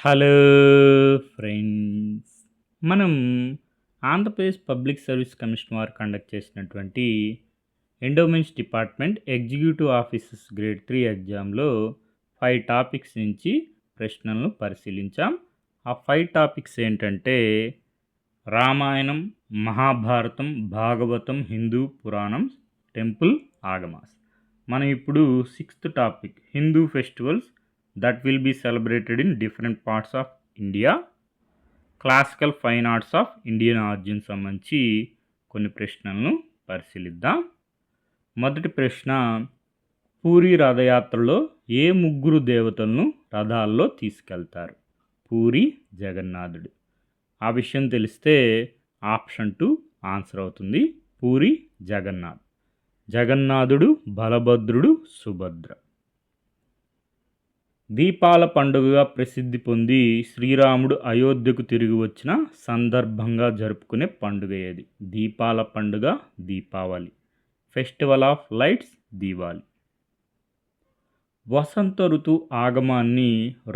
Hello friends. మనం Andhra Pradesh public service commission వారు conduct చేసినటువంటి endowments department executive officers grade 3 ఎగ్జామ్లో 5 టాపిక్స్ నుంచి ప్రశ్నలను పరిశీలించాం. ఆ 5 టాపిక్స్ ఏంటంటే రామాయణం, మహాభారతం, భాగవతం, హిందూ పురాణం, టెంపుల్ ఆగమాస్. మనం ఇప్పుడు 6th topic Hindu festivals that will be celebrated in different parts of India, classical fine arts of Indian origin సంబంధించి కొన్ని ప్రశ్నలను పరిశీలిద్దాం. మొదటి ప్రశ్న, పూరి రథయాత్రలో ఏ ముగ్గురు దేవతలను రథాల్లో తీసుకెళ్తారు? పూరి జగన్నాథుడు. ఆ విషయం తెలిస్తే ఆప్షన్ 2 ఆన్సర్ అవుతుంది. పూరి జగన్నాథ్. జగన్నాథుడు, బలభద్రుడు, సుభద్ర. దీపాల పండుగగా ప్రసిద్ధి పొంది శ్రీరాముడు అయోధ్యకు తిరిగి వచ్చిన సందర్భంగా జరుపుకునే పండుగ ఏది? దీపాల పండుగ Deepavali. Festival of lights Diwali. వసంత ఋతు ఆగమాన్ని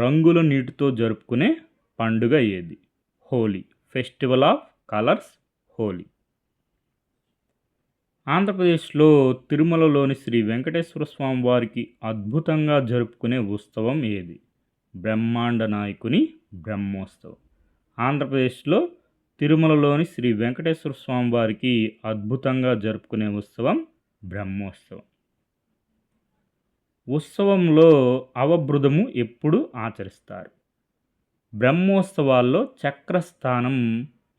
రంగుల నీటితో జరుపుకునే పండుగ ఏది? Holi. Festival of colours Holi. ఆంధ్రప్రదేశ్లో తిరుమలలోని శ్రీ వెంకటేశ్వర స్వామి వారికి అద్భుతంగా జరుపుకునే ఉత్సవం ఏది? బ్రహ్మాండ నాయకుని బ్రహ్మోత్సవం. ఆంధ్రప్రదేశ్లో తిరుమలలోని శ్రీ వెంకటేశ్వర స్వామి వారికి అద్భుతంగా జరుపుకునే ఉత్సవం బ్రహ్మోత్సవం. ఉత్సవంలో అవబృధము ఎప్పుడు ఆచరిస్తారు? బ్రహ్మోత్సవాల్లో చక్రస్థానం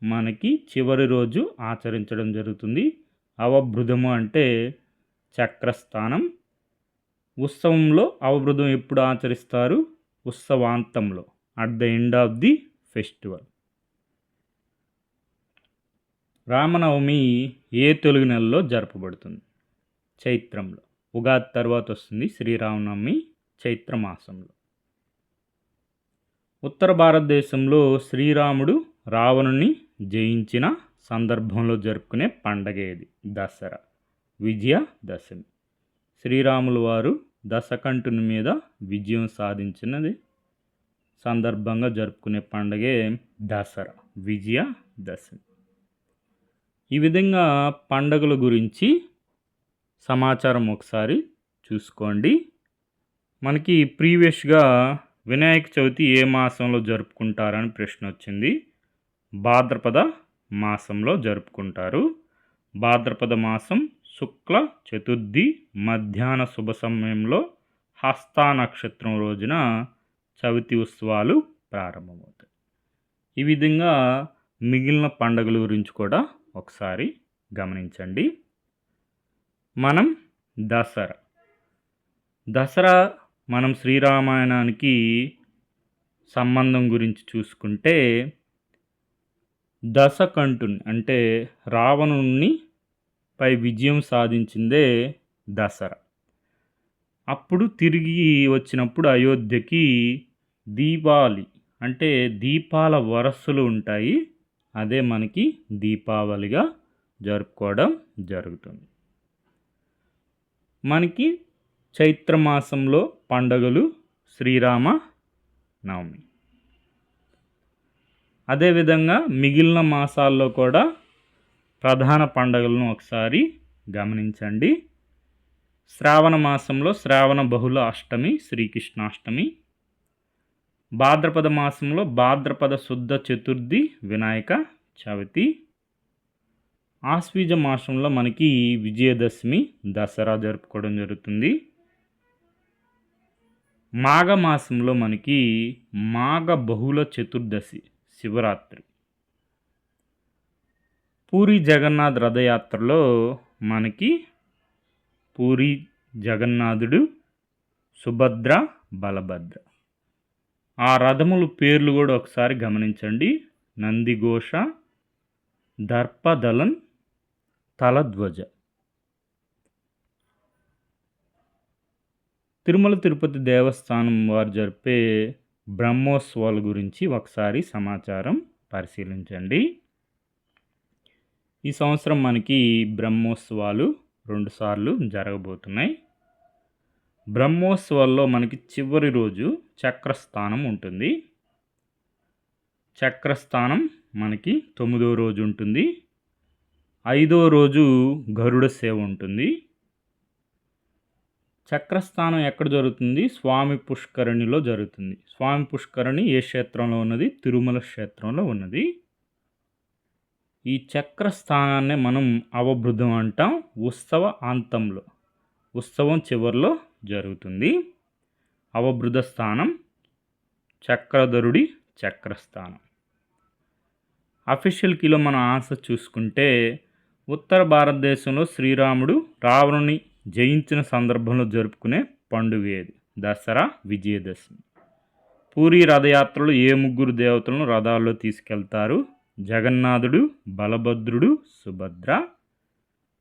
మనకి చివరి రోజు ఆచరించడం జరుగుతుంది. అవబృధము అంటే చక్రస్థానం. ఉత్సవంలో అవబృధం ఎప్పుడు ఆచరిస్తారు? ఉత్సవాంతంలో, at the end of the festival. Ramanavami ఏ తెలుగు నెలలో జరపబడుతుంది? చైత్రంలో. ఉగాది తర్వాత వస్తుంది శ్రీరామనవమి, చైత్రమాసంలో. ఉత్తర భారతదేశంలో శ్రీరాముడు రావణుని జయించిన సందర్భంలో జరుపుకునే పండగ ఏది? దసరా. విజయదశమి. శ్రీరాములు వారు దశకంఠుని మీద విజయం సాధించినది సందర్భంగా జరుపుకునే పండగే దసరా, విజయదశమి. ఈ విధంగా పండగల గురించి సమాచారం ఒకసారి చూసుకోండి. మనకి ప్రీవియస్గా వినాయక చవితి ఏ మాసంలో జరుపుకుంటారని ప్రశ్న వచ్చింది. భాద్రపద మాసంలో జరుపుకుంటారు. భాద్రపద మాసం శుక్ల చతుర్థి మధ్యాహ్న శుభ సమయంలో హస్త నక్షత్రం రోజున చవితి ఉత్సవాలు ప్రారంభమవుతాయి. ఈ విధంగా మిగిలిన పండుగల గురించి కూడా ఒకసారి గమనించండి. మనం దసరా మనం శ్రీరామాయణానికి సంబంధం గురించి చూసుకుంటే దశకంఠుని అంటే రావణుని పై విజయం సాధించిందే దసరా. అప్పుడు తిరిగి వచ్చినప్పుడు అయోధ్యకి దీపావళి అంటే దీపాల వరసలు ఉంటాయి. అదే మనకి దీపావళిగా జరుపుకోవడం జరుగుతుంది. మనకి చైత్రమాసంలో పండుగలు శ్రీరామ నవమి. అదేవిధంగా మిగిలిన మాసాల్లో కూడా ప్రధాన పండుగలను ఒకసారి గమనించండి. శ్రావణ మాసంలో శ్రావణ బహుళ అష్టమి శ్రీకృష్ణాష్టమి. భాద్రపద మాసంలో భాద్రపద శుద్ధ చతుర్థి వినాయక చవితి. ఆశ్వీజ మాసంలో మనకి విజయదశమి దసరా జరుపుకోవడం జరుగుతుంది. మాఘమాసంలో మనకి మాఘ బహుళ చతుర్దశి శివరాత్రి. పూరి జగన్నాథ్ రథయాత్రలో మనకి పూరి జగన్నాథుడు, సుభద్ర, బలభద్ర. ఆ రథముల పేర్లు కూడా ఒకసారి గమనించండి. నందిఘోష, దర్పదలన్, తలధ్వజ. తిరుమల తిరుపతి దేవస్థానం వారు జరిపే బ్రహ్మోత్సవాల గురించి ఒకసారి సమాచారం పరిశీలించండి. ఈ సంవత్సరం మనకి బ్రహ్మోత్సవాలు 2 సార్లు జరగబోతున్నాయి. బ్రహ్మోత్సవాల్లో మనకి చివరి రోజు చక్రస్థానం ఉంటుంది. చక్రస్థానం మనకి 9వ రోజు ఉంటుంది. 5వ రోజు గరుడ సేవ ఉంటుంది. చక్రస్థానం ఎక్కడ జరుగుతుంది? స్వామి పుష్కరిణిలో జరుగుతుంది. స్వామి పుష్కరిణి ఏ క్షేత్రంలో ఉన్నది? తిరుమల క్షేత్రంలో ఉన్నది. ఈ చక్రస్థానాన్ని మనం అవబృధం అంటాం. ఉత్సవ అంతంలో, ఉత్సవం చివరిలో జరుగుతుంది. అవబృధ స్థానం చక్రధరుడి చక్రస్థానం. అఫీషియల్ కీలో మనం ఆన్సర్ చూసుకుంటే ఉత్తర భారతదేశంలో శ్రీరాముడు రావణుని జయించిన సందర్భంలో జరుపుకునే పండుగ ఏది? దసరా, విజయదశమి. పూరి రథయాత్రలో ఏ ముగ్గురు దేవతలను రథాల్లో తీసుకెళ్తారు? జగన్నాథుడు, బలభద్రుడు, సుభద్ర.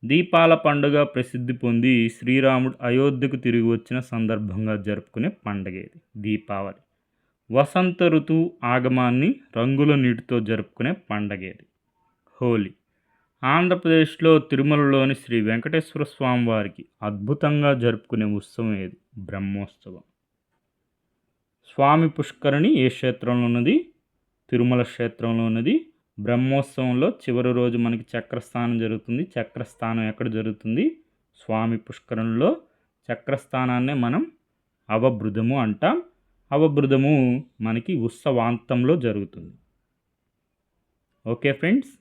దీపాల పండుగ ప్రసిద్ధి పొంది శ్రీరాముడు అయోధ్యకు తిరిగి వచ్చిన సందర్భంగా జరుపుకునే పండుగ ఏది? దీపావళి. వసంత ఋతువు ఆగమాన్ని రంగుల నీటితో జరుపుకునే పండుగ ఏది? హోలీ. ఆంధ్రప్రదేశ్లో తిరుమలలోని శ్రీ వెంకటేశ్వర స్వామి వారికి అద్భుతంగా జరుపుకునే ఉత్సవం ఏది? బ్రహ్మోత్సవం. స్వామి పుష్కరిణి ఏ క్షేత్రంలో ఉన్నది? తిరుమల క్షేత్రంలో ఉన్నది. బ్రహ్మోత్సవంలో చివరి రోజు మనకి చక్రస్థానం జరుగుతుంది. చక్రస్థానం ఎక్కడ జరుగుతుంది? స్వామి పుష్కరిణిలో. చక్రస్థానాన్నే మనం అవబృధము అంటాం. అవబృధము మనకి ఉత్సవాంతంలో జరుగుతుంది. Okay friends,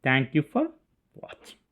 thank you for watching.